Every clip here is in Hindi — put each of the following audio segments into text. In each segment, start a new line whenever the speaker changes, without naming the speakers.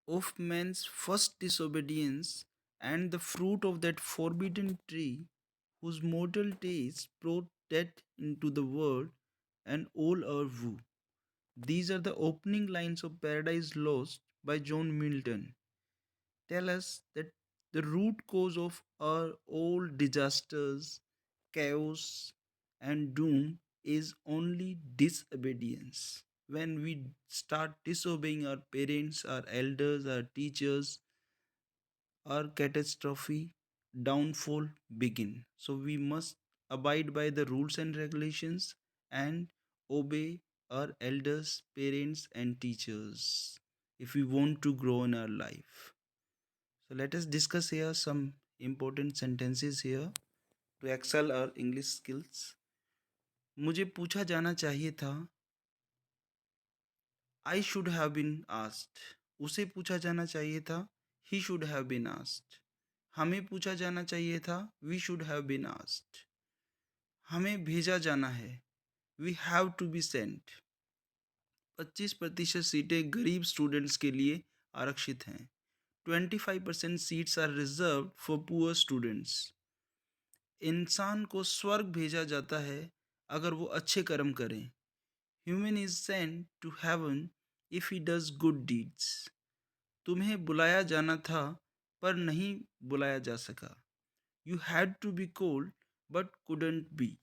of man's first disobedience, and the fruit of that forbidden tree, whose mortal taste brought death into the world, and all our woe. These are the opening lines of Paradise Lost by John Milton. Tell us that the root cause of our all disasters, chaos, and doom is only disobedience. When we start disobeying our parents, our elders, our teachers, our catastrophe, downfall begin. So we must abide by the rules and regulations and obey our elders, parents, and teachers if we want to grow in our life. So let us discuss here some important sentences here to excel our English skills. मुझे पूछा जाना चाहिए था. I should have been asked. उसे पूछा जाना चाहिए था. He should have been asked. हमें पूछा जाना चाहिए था. We should have been asked. हमें भेजा जाना है. We have to be sent. 25% सीटें गरीब स्टूडेंट्स के लिए आरक्षित हैं. 25% seats are reserved for poor students. इंसान को स्वर्ग भेजा जाता है अगर वो अच्छे कर्म करें. Human is sent to heaven if he does good deeds. तुम्हें बुलाया जाना था पर नहीं बुलाया जा सका. You had to be called but couldn't be.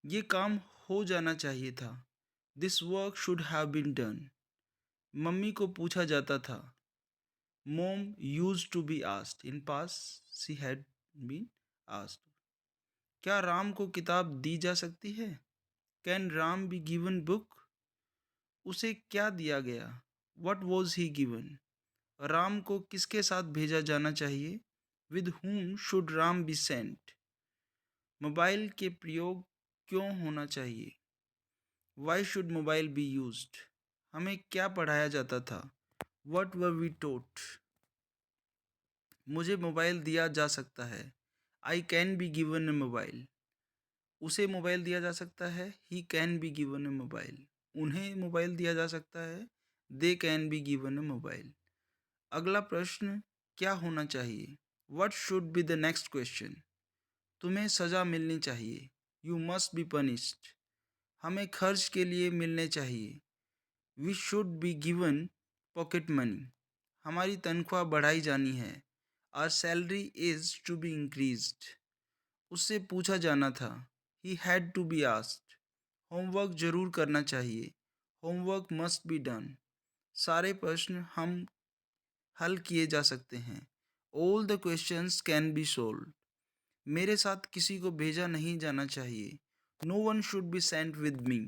ये काम हो जाना चाहिए था. This work should have been done. Mummy को पूछा जाता था. Mom use to be asked in past she had been asked. क्या राम को किताब दी जा सकती है? Can Ram be given book? उसे क्या दिया गया? What was he given? Ram को किसके साथ भेजा जाना चाहिए? With whom should Ram be sent? Mobile के प्रयोग क्यों होना चाहिए? Why should mobile be used? हमें क्या पढ़ाया जाता था? वट वर वी टोट? मुझे मोबाइल दिया जा सकता है. I can be given a mobile. उसे मोबाइल दिया जा सकता है. He can be given a mobile. उन्हें मोबाइल दिया जा सकता है. They can be given a mobile. अगला प्रश्न क्या होना चाहिए? What should be the next question? तुम्हें सज़ा मिलनी चाहिए. You must be punished. हमें खर्च के लिए मिलने चाहिए. We should be given pocket money. हमारी तनख्वाह बढ़ाई जानी है. Our salary is to be increased. उससे पूछा जाना था. He had to be asked. Homework जरूर करना चाहिए. Homework must be done. सारे प्रश्न हम हल किए जा सकते हैं. All the questions can be solve. मेरे साथ किसी को भेजा नहीं जाना चाहिए. No one should be sent with me.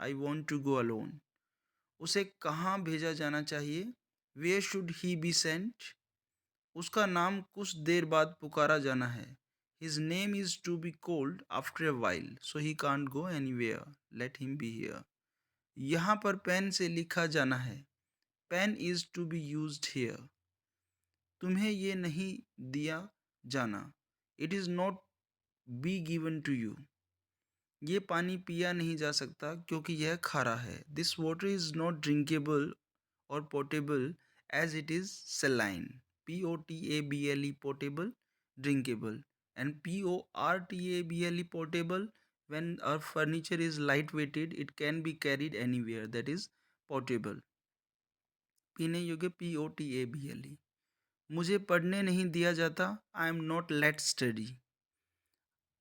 I want to go alone. उसे कहाँ भेजा जाना चाहिए? Where should he be sent? उसका नाम कुछ देर बाद पुकारा जाना है. His name is to be called after a while so he can't go anywhere. Let him be here. यहाँ पर पेन से लिखा जाना है. Pen is to be used here. तुम्हें ये नहीं दिया जाना. It is not be given to you. ये पानी पिया नहीं जा सकता क्योंकि यह खारा है. This water is not drinkable और portable as it is saline. POTABLE portable, drinkable, and PORTABLE portable. When our furniture is light weighted it can be carried anywhere, that is portable. पीने योग्य POTABLE. मुझे पढ़ने नहीं दिया जाता. I am not let study.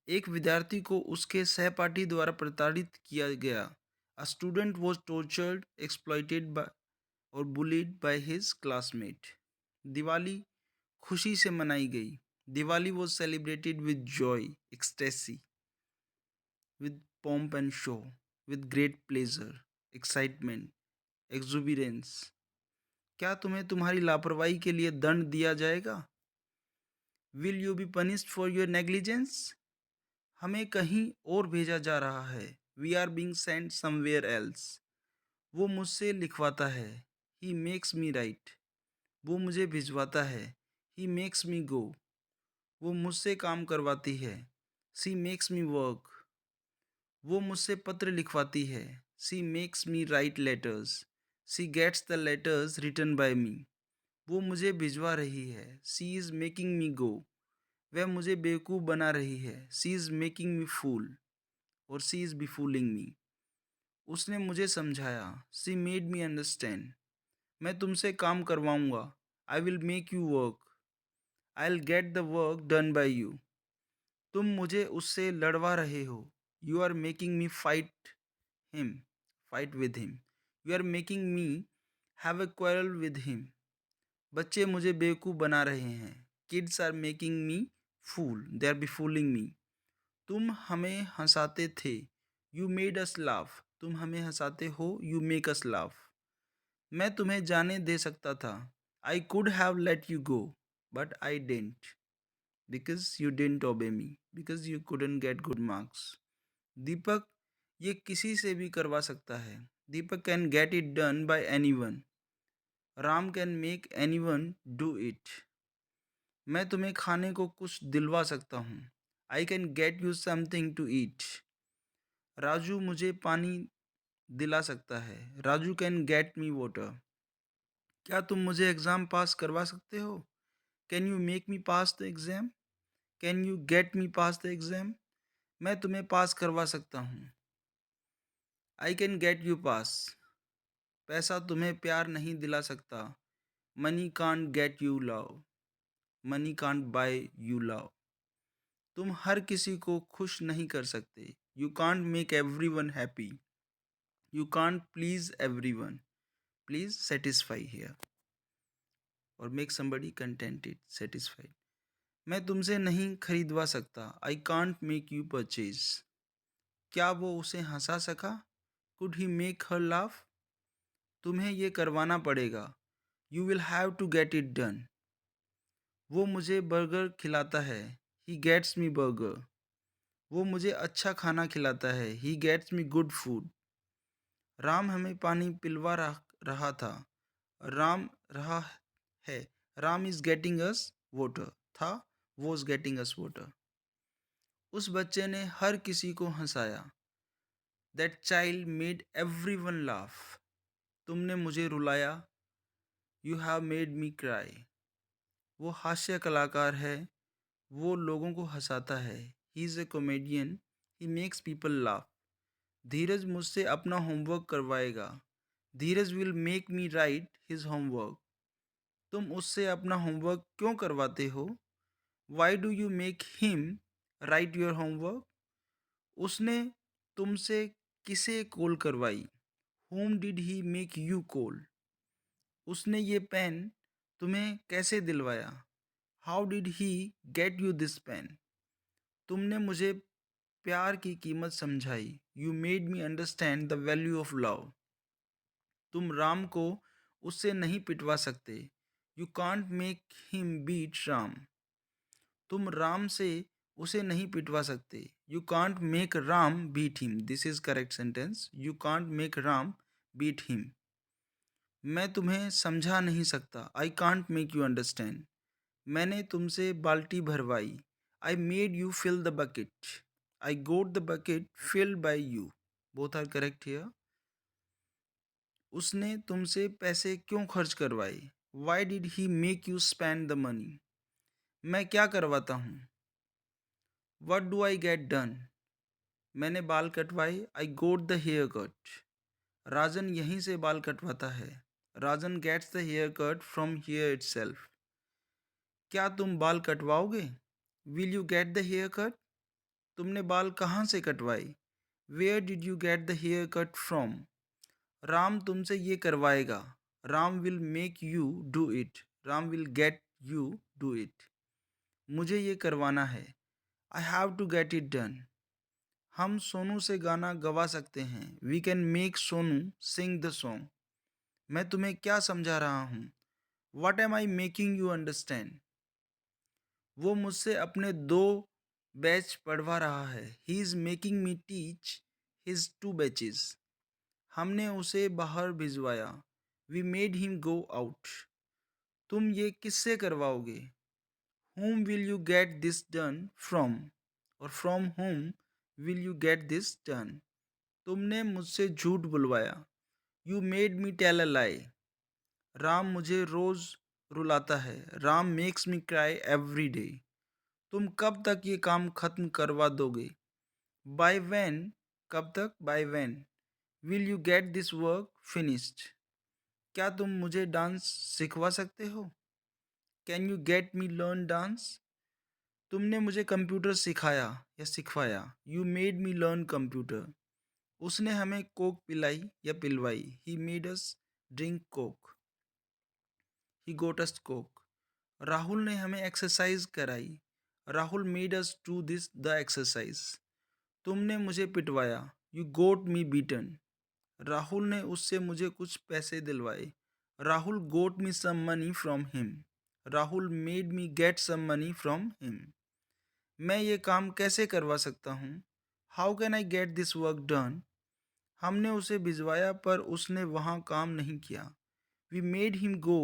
एक विद्यार्थी को उसके सहपाठी द्वारा प्रताड़ित किया गया. A student was tortured, exploited by और bullied by his classmate. Diwali खुशी से मनाई गई. Diwali was celebrated with joy, ecstasy, with pomp and show, with great pleasure, excitement, exuberance. क्या तुम्हें तुम्हारी लापरवाही के लिए दंड दिया जाएगा? Will you be punished for your negligence? हमें कहीं और भेजा जा रहा है. We are being sent somewhere else. वो मुझसे लिखवाता है. He makes me write. वो मुझे भिजवाता है. He makes me go. वो मुझसे काम करवाती है. She makes me work. वो मुझसे पत्र लिखवाती है. She makes me write letters. She gets the letters written by me. वो मुझे भिजवा रही है, she is making me go. वह मुझे बेवकूफ़ बना रही है, शी इज़ मेकिंग मी फूल और शी इज़ बेफूलिंग मी। उसने मुझे समझाया, शी मेड मी अंडरस्टैंड। मैं तुमसे काम करवाऊंगा, I will make you work, I will get the work done by you. तुम मुझे उससे लड़वा रहे हो, you are making me him fight with him. You are making me have a quarrel with him. बच्चे मुझे बेवकूफ़ बना रहे हैं, kids are making me fool, they are be fooling me. तुम हमें हंसाते थे, यू मेड अस लाफ। तुम हमें हंसाते हो, यू मेक अस लाफ। मैं तुम्हें जाने दे सकता था, I could have let you go, but I didn't, because you didn't obey me, because you couldn't get good marks. Deepak ये किसी से भी करवा सकता है, Deepak can get it done by any one, Ram can make any one do it. मैं तुम्हें खाने को कुछ दिलवा सकता हूँ, I can get you something to eat. Raju मुझे पानी दिला सकता है, Raju can get me water. क्या तुम मुझे एग्ज़ाम पास करवा सकते हो, can you make me pass the exam, can you get me pass the exam. मैं तुम्हें पास करवा सकता हूँ, I can get you pass. पैसा तुम्हें प्यार नहीं दिला सकता, money can't get you love, money can't buy you love. तुम हर किसी को खुश नहीं कर सकते, you can't make every one happy, you can't please every one, please satisfy here और मेक समबडी कंटेंटेड सेटिस्फाइड। मैं तुमसे नहीं खरीदवा सकता, I can't make you purchase. क्या वो उसे हंसा सका, could he make her laugh. तुम्हें ये करवाना पड़ेगा, you will have to get it done. वो मुझे बर्गर खिलाता है, ही गेट्स मी बर्गर। वो मुझे अच्छा खाना खिलाता है, he gets me good food. Ram हमें पानी पिलवा रहा था, राम रहा है, Ram is getting us water, था वॉज गेटिंग अस वाटर। उस बच्चे ने हर किसी को हंसाया, that child made every one laugh. तुमने मुझे रुलाया, you have made me cry. वो हास्य कलाकार है, वो लोगों को हंसाता है, he is a comedian, he makes people laugh. Dheeraj मुझसे अपना होमवर्क करवाएगा, Dheeraj will make me write his homework. तुम उससे अपना होमवर्क क्यों करवाते हो, why do you make him write your homework. उसने तुमसे किसे कॉल करवाई, whom did he make you call. उसने ये पेन तुम्हें कैसे दिलवाया, how did he get you this pen. तुमने मुझे प्यार की कीमत समझाई, you made me understand the value of love. तुम राम को उससे नहीं पिटवा सकते, you can't make him beat Ram. तुम राम से उसे नहीं पिटवा सकते, you can't make Ram beat him. This is correct sentence, you can't make Ram beat him. मैं तुम्हें समझा नहीं सकता, I can't make you understand. मैंने तुमसे बाल्टी भरवाई, I made you fill the bucket, I got the bucket filled by you. Both are correct here. उसने तुमसे पैसे क्यों खर्च करवाए, why did he make you spend the money. मैं क्या करवाता हूँ, what do I get done. मैंने बाल कटवाए, I got the hair cut. Rajan यहीं से बाल कटवाता है, Rajan gets the hair cut from here itself. क्या तुम बाल कटवाओगे, will you get the hair cut. तुमने बाल कहाँ से कटवाए, where did you get the hair cut from. Ram तुमसे ये करवाएगा, Ram will make you do it, Ram will get you do it. मुझे ये करवाना है, I have to get it done. हम सोनू से गाना गवा सकते हैं, we can make Sonu sing the song. मैं तुम्हें क्या समझा रहा हूँ, what am I making you understand. वो मुझसे अपने 2 बैच पढ़वा रहा है, he is making me teach his 2 batches. हमने उसे बाहर भिजवाया, we made him go out. तुम ये किससे करवाओगे, whom will you get this done from, और from whom will you get this done. तुमने मुझसे झूठ बुलवाया, you made me tell a lie. Ram मुझे रोज़ रुलाता है। Ram makes me cry every day. तुम कब तक ये काम खत्म करवा दोगे? By when? कब तक? By when will you get this work finished? क्या तुम मुझे डांस सिखवा सकते हो? Can you get me learn dance? तुमने मुझे कंप्यूटर सिखाया या सिखवाया। You made me learn computer. उसने हमें कोक पिलाई या पिलवाई। He made us drink coke. He got us coke. Rahul ने हमें एक्सरसाइज कराई। Rahul made us do this the exercise. तुमने मुझे पिटवाया। You got me beaten. Rahul ने उससे मुझे कुछ पैसे दिलवाए। Rahul got me some money from him. Rahul made me get some money from him. मैं ये काम कैसे करवा सकता हूँ? How can I get this work done? हमने उसे भिजवाया पर उसने वहाँ काम नहीं किया। We made him go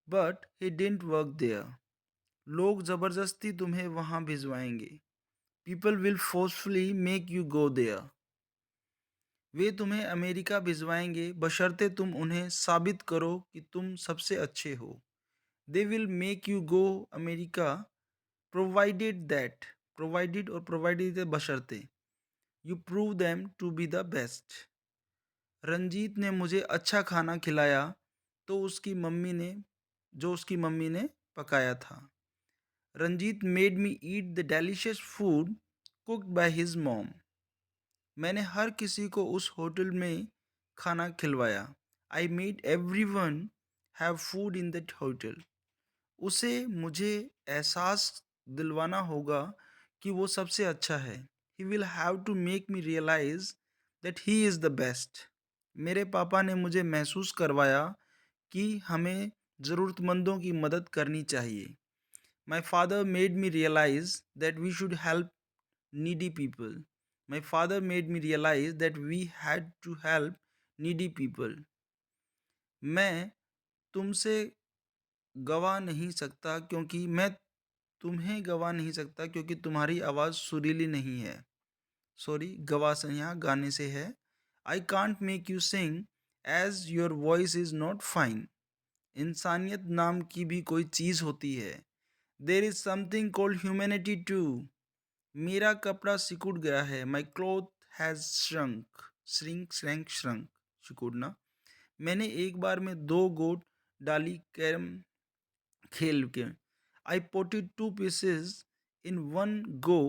but he didn't work there. लोग ज़बरदस्ती तुम्हें वहाँ भिजवाएंगे। People will forcefully make you go there. वे तुम्हें अमेरिका भिजवाएंगे बशर्ते तुम उन्हें साबित करो कि तुम सबसे अच्छे हो। They will make you go America provided that. Provided और प्रोवाइडेड बशर्ते you prove them to be the best. Ranjit ने मुझे अच्छा खाना खिलाया तो उसकी मम्मी ने जो उसकी मम्मी ने पकाया था। Ranjit made me eat the delicious food cooked by his mom. मैंने हर किसी को उस होटल में खाना खिलवाया। I made every one have food in that hotel. उसे मुझे एहसास दिलवाना होगा कि वो सबसे अच्छा है। He will have to make me realize that he is the best. मेरे पापा ने मुझे महसूस करवाया कि हमें ज़रूरतमंदों की मदद करनी चाहिए। My father made me realize that we should help needy people. My father made me realize that we had to help needy people. मैं तुमसे गवा नहीं सकता क्योंकि मैं तुम्हें गवा नहीं सकता क्योंकि तुम्हारी आवाज़ सुरीली नहीं है। सॉरी, गवा से यहाँ गाने से है। I can't make you sing as your voice is not fine. इंसानियत नाम की भी कोई चीज़ होती है। There is something called humanity too. मेरा कपड़ा सिकुड़ गया है। My cloth has shrunk. Shrunk सिकुड़ना। मैंने एक बार में 2 गोट डाली कैरम खेल के। I potted 2 pieces in one go.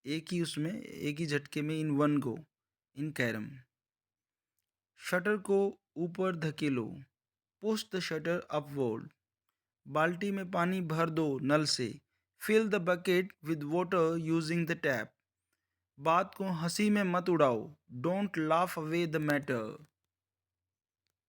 एक ही झटके में in one go in carrom. Shutter को ऊपर धकेलो। Push the shutter upward. बाल्टी में पानी भर दो नल से। Fill the bucket with water using the tap. बात को हंसी में मत उड़ाओ। Don't laugh away the matter.